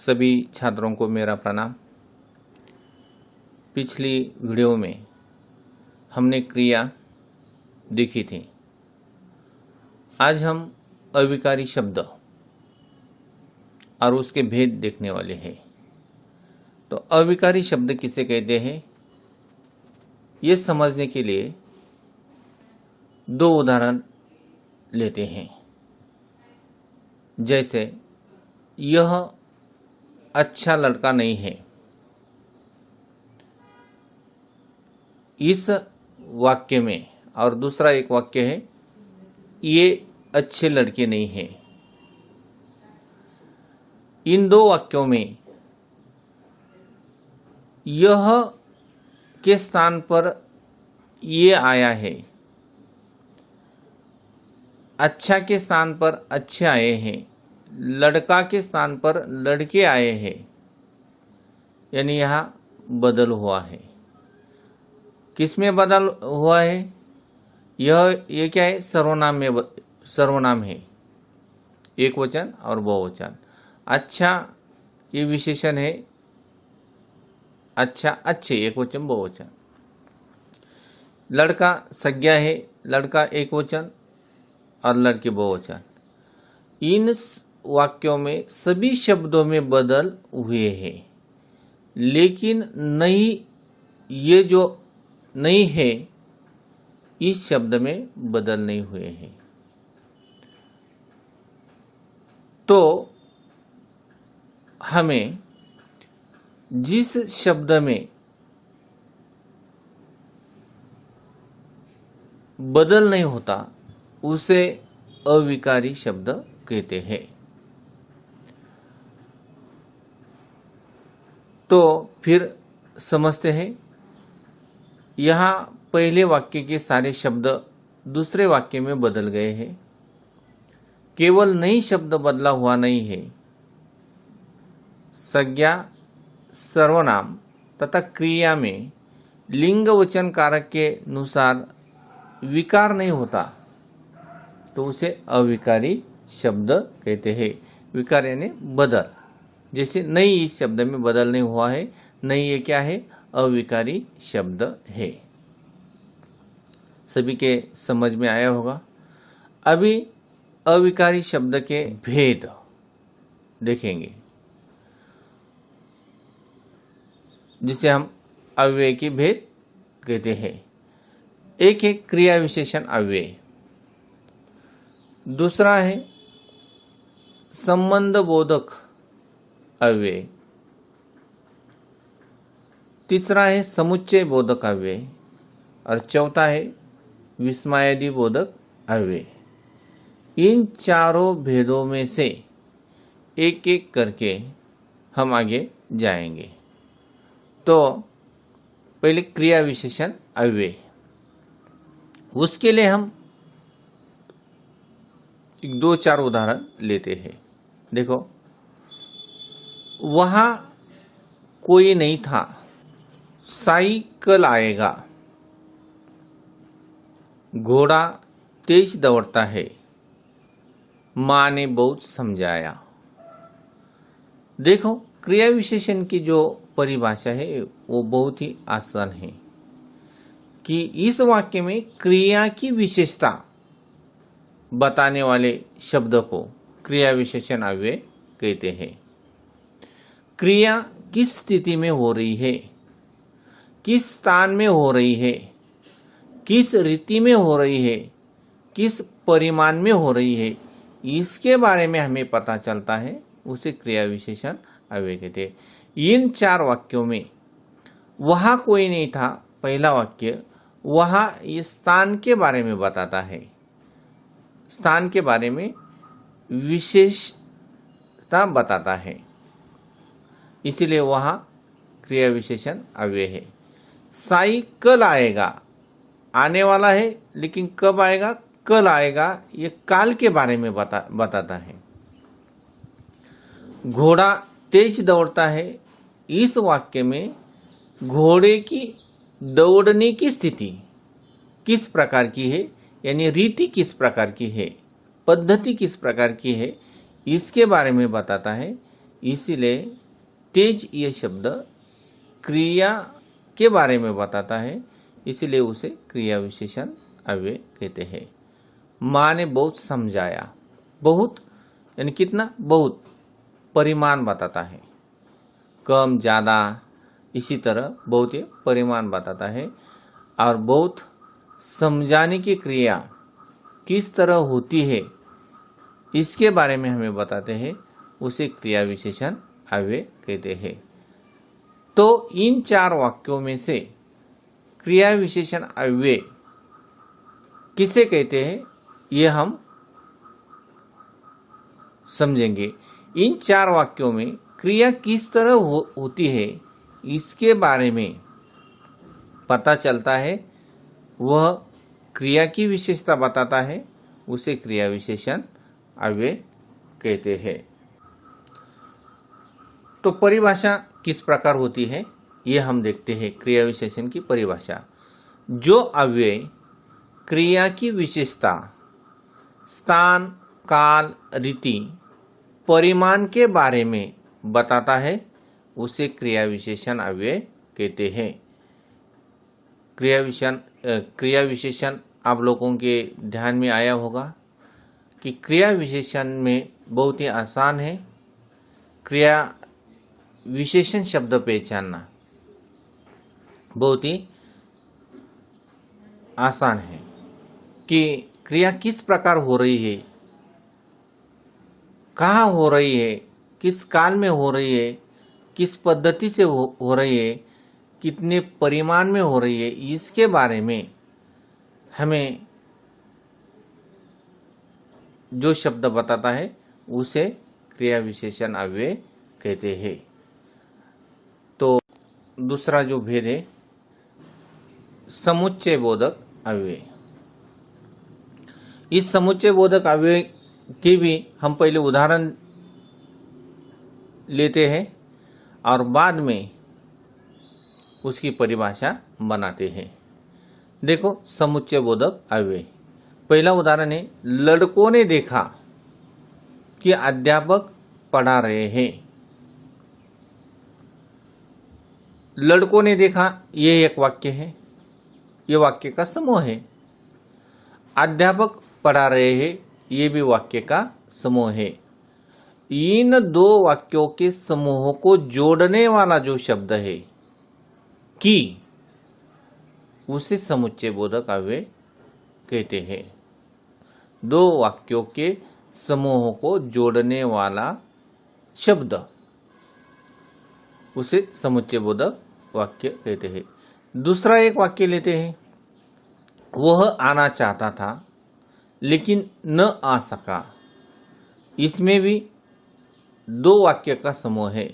सभी छात्रों को मेरा प्रणाम। पिछली वीडियो में हमने क्रिया देखी थी। आज हम अविकारी शब्द और उसके भेद देखने वाले हैं। तो अविकारी शब्द किसे कहते हैं, ये समझने के लिए दो उदाहरण लेते हैं। जैसे यह अच्छा लड़का नहीं है। इस वाक्य में और दूसरा एक वाक्य है, ये अच्छे लड़के नहीं हैं। इन दो वाक्यों में यह के स्थान पर ये आया है, अच्छा के स्थान पर अच्छे आए हैं, लड़का के स्थान पर लड़के आए हैं, यानी यहाँ बदल हुआ है। किसमें बदल हुआ है? ये क्या है? सर्वनाम में सर्वनाम है, एक वचन और बहुवचन। अच्छा ये विशेषण है, अच्छा अच्छे एक वचन बहुवचन। लड़का संज्ञा है, लड़का एक वचन और लड़के बहुवचन। इन वाक्यों में सभी शब्दों में बदल हुए हैं, लेकिन नहीं, ये जो नहीं है इस शब्द में बदल नहीं हुए हैं। तो हमें जिस शब्द में बदल नहीं होता उसे अविकारी शब्द कहते हैं। तो फिर समझते हैं। यहाँ पहले वाक्य के सारे शब्द दूसरे वाक्य में बदल गए हैं। केवल नई शब्द बदला हुआ नहीं है। संज्ञा, सर्वनाम तथा क्रिया में लिंग वचन कारक के अनुसार विकार नहीं होता तो उसे अविकारी शब्द कहते हैं। विकार यानी बदल। जैसे नई इस शब्द में बदल नहीं हुआ है, नई ये क्या है? अविकारी शब्द है। सभी के समझ में आया होगा। अभी अविकारी शब्द के भेद देखेंगे, जिसे हम अव्यय के भेद कहते हैं। एक है क्रिया विशेषण अव्यय, दूसरा है संबंध बोधक अव्यय, तीसरा है समुच्चय बोधक अव्यय और चौथा है विस्मयादि बोधक अव्यय। इन चारों भेदों में से एक एक करके हम आगे जाएंगे। तो पहले क्रिया विशेषण अव्यय, उसके लिए हम दो चार उदाहरण लेते हैं। देखो, वहाँ कोई नहीं था, साइकिल आएगा। घोड़ा तेज दौड़ता है, माँ ने बहुत समझाया। देखो, क्रिया विशेषण की जो परिभाषा है वो बहुत ही आसान है कि इस वाक्य में क्रिया की विशेषता बताने वाले शब्द को क्रिया विशेषण अव्यय कहते हैं। क्रिया किस स्थिति में हो रही है, किस स्थान में हो रही है, किस रीति में हो रही है, किस परिमाण में हो रही है, इसके बारे में हमें पता चलता है, उसे क्रिया विशेषण अव्यय कहते हैं। इन चार वाक्यों में वहाँ कोई नहीं था, पहला वाक्य, वहाँ इस स्थान के बारे में बताता है, स्थान के बारे में विशेषता बताता है, इसीलिए वहाँ क्रिया विशेषण अव्यय है। साइकिल आएगा, आने वाला है, लेकिन कब आएगा, कल आएगा, ये काल के बारे में बताता है। घोड़ा तेज दौड़ता है, इस वाक्य में घोड़े की दौड़ने की स्थिति किस प्रकार की है, यानी रीति किस प्रकार की है, पद्धति किस प्रकार की है, इसके बारे में बताता है। इसीलिए तेज ये शब्द क्रिया के बारे में बताता है, इसीलिए उसे क्रिया विशेषण अव्यय कहते हैं। माँ ने बहुत समझाया, बहुत यानी कितना, बहुत परिमाण बताता है, कम ज़्यादा इसी तरह बहुत ये परिमाण बताता है। और बहुत समझाने की क्रिया किस तरह होती है इसके बारे में हमें बताते हैं, उसे क्रिया विशेषण अव्यय कहते हैं। तो इन 4 वाक्यों में से क्रिया विशेषण अव्यय किसे कहते हैं ये हम समझेंगे। इन 4 वाक्यों में क्रिया किस तरह होती है इसके बारे में पता चलता है, वह क्रिया की विशेषता बताता है, उसे क्रिया विशेषण अव्यय कहते हैं। तो परिभाषा किस प्रकार होती है ये हम देखते हैं। क्रिया विशेषण की परिभाषा, जो अव्यय क्रिया की विशेषता स्थान, काल, रीति, परिमाण के बारे में बताता है, उसे क्रिया विशेषण अव्यय कहते हैं। क्रिया विशेषण आप लोगों के ध्यान में आया होगा कि क्रिया विशेषण में बहुत ही आसान है। क्रिया विशेषण शब्द पहचानना बहुत ही आसान है कि क्रिया किस प्रकार हो रही है, कहाँ हो रही है, किस काल में हो रही है, किस पद्धति से हो रही है, कितने परिमाण में हो रही है, इसके बारे में हमें जो शब्द बताता है उसे क्रिया विशेषण अव्यय कहते हैं। तो दूसरा जो भेद है समुच्चय बोधक अव्यय। इस समुच्चय बोधक अव्यय के भी हम पहले उदाहरण लेते हैं और बाद में उसकी परिभाषा बनाते हैं। देखो समुच्चय बोधक अव्यय, पहला उदाहरण है, लड़कों ने देखा कि अध्यापक पढ़ा रहे हैं। लड़कों ने देखा ये एक वाक्य है, ये वाक्य का समूह है। अध्यापक पढ़ा रहे हैं ये भी वाक्य का समूह है। इन 2 वाक्यों के समूह को जोड़ने वाला जो शब्द है कि, उसे समुच्चय बोधक अव्यय कहते हैं। 2 वाक्यों के समूह को जोड़ने वाला शब्द उसे समुच्चय बोधक वाक्य कहते हैं। दूसरा एक वाक्य लेते हैं, वह आना चाहता था लेकिन न आ सका। इसमें भी 2 वाक्य का समूह है।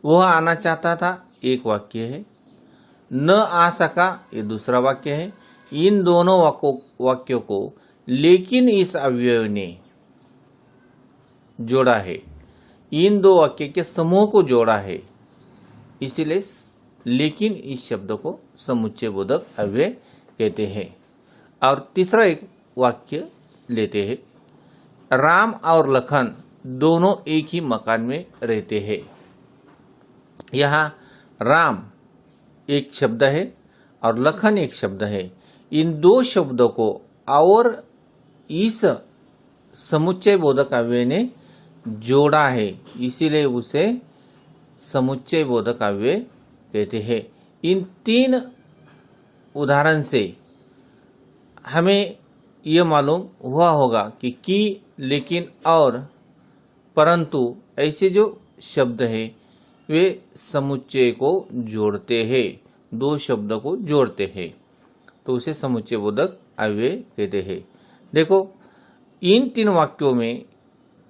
वह आना चाहता था एक वाक्य है, न आ सका ये दूसरा वाक्य है। इन दोनों वाक्यों को लेकिन इस अव्यय ने जोड़ा है, इन 2 वाक्य के समूह को जोड़ा है, इसीलिए लेकिन इस शब्द को समुच्चय बोधक अव्यय कहते हैं। और तीसरा एक वाक्य लेते हैं, राम और लखन दोनों एक ही मकान में रहते हैं। यहाँ राम एक शब्द है और लखन एक शब्द है। इन 2 शब्दों को और इस समुच्चय बोधक अव्यय ने जोड़ा है, इसीलिए उसे समुच्चय बोधक अव्यय कहते हैं। इन 3 उदाहरण से हमें यह मालूम हुआ होगा कि लेकिन और परंतु ऐसे जो शब्द है वे समुच्चय को जोड़ते हैं, 2 शब्द को जोड़ते हैं, तो उसे समुच्चय बोधक अव्यय कहते हैं। देखो इन 3 वाक्यों में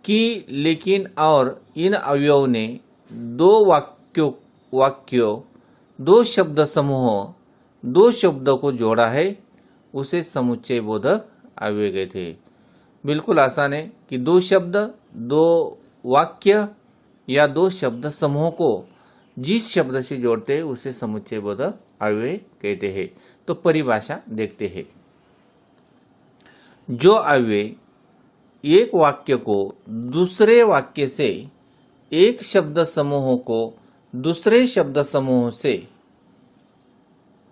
कि, लेकिन और इन अव्ययों ने 2 शब्द समूह 2 शब्दों को जोड़ा है, उसे समुच्चय बोधक अव्यय कहते हैं। बिल्कुल आसान है कि 2 शब्द 2 वाक्य या 2 शब्द समूह को जिस शब्द से जोड़ते हैं उसे समुच्चय बोधक अव्यय कहते हैं। तो परिभाषा देखते हैं। जो अव्यय एक वाक्य को दूसरे वाक्य से एक शब्द समूह को दूसरे शब्द समूह से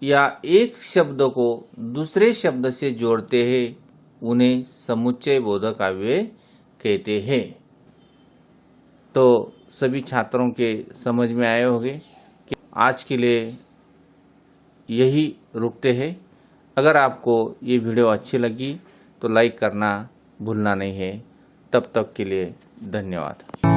या एक शब्द को दूसरे शब्द से जोड़ते हैं, उन्हें समुच्चय बोधक अव्यय कहते हैं। तो सभी छात्रों के समझ में आए होंगे कि आज के लिए यही रुकते हैं। अगर आपको ये वीडियो अच्छी लगी तो लाइक करना भूलना नहीं है। तब तक के लिए धन्यवाद।